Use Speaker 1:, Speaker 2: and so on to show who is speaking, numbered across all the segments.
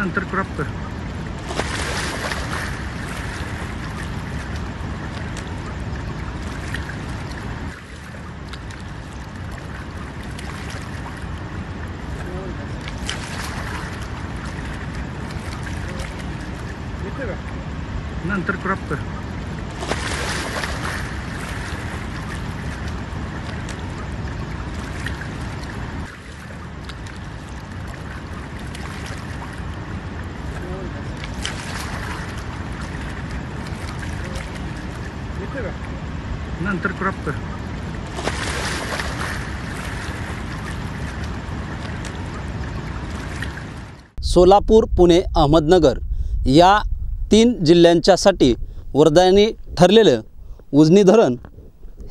Speaker 1: नंतर क्रॉप कर. नंतर क्रॉप कर. नंतर क्रॉप कर.
Speaker 2: सोलापूर, पुणे, अहमदनगर या 3 जिल्ह्यांच्यासाठी वरदानी ठरलेलं उजनी धरण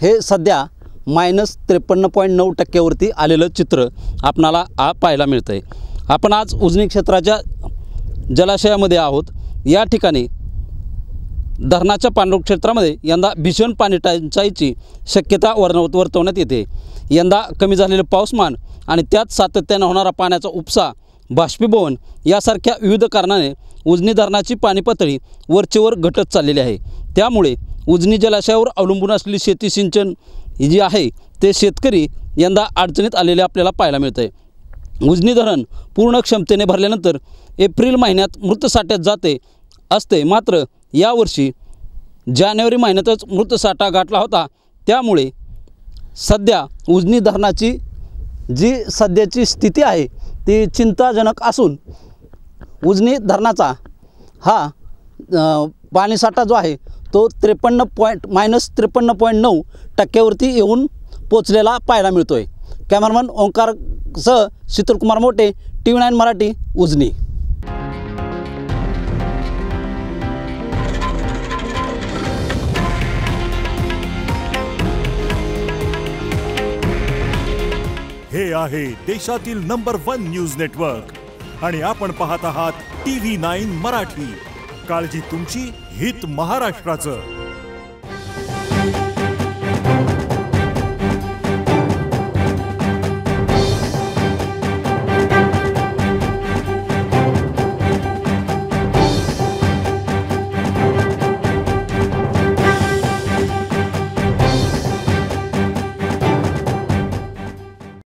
Speaker 2: हे सध्या -53.9% वरती आलेलं चित्र आपणाला पाहायला मिळतं आहे. आपण आज उजनी क्षेत्राच्या जलाशयामध्ये आहोत. या ठिकाणी धरणाच्या पाणलोट क्षेत्रामध्ये यंदा भीषण पाणी टंचाईची शक्यता वर्तवण्यात येते. यंदा कमी झालेले पाऊसमान आणि त्यात सातत्याने होणारा पाण्याचा उपसा, बाष्पीभवन यासारख्या विविध कारणाने उजनी धरणाची पाणी पातळी वरचेवर घटत चाललेली आहे. त्यामुळे उजनी जलाशयावर अवलंबून असलेली शेती सिंचन जी आहे ते शेतकरी यंदा अडचणीत आलेले आपल्याला पाहायला मिळत आहे. उजनी धरण पूर्ण क्षमतेने भरल्यानंतर एप्रिल महिन्यात मृत साठ्यात जाते असते. मात्र यावर्षी जानेवारी महिन्यातच मृत साठा गाठला होता. त्यामुळे सध्या उजनी धरणाची जी सध्याची स्थिती आहे ती चिंताजनक असून उजनी धरणाचा हा पाणीसाठा जो आहे तो -53.9% वरती येऊन पोचलेला पाहायला मिळतो आहे. कॅमेरामन ओंकारसह शीतलकुमार मोटे, TV9 मराठी, उजनी.
Speaker 3: हे आहे देशातील नंबर 1 न्यूज नेटवर्क आणि आपण पाहत आहात TV9 मराठी. काळजी तुमची, हित महाराष्ट्राचं.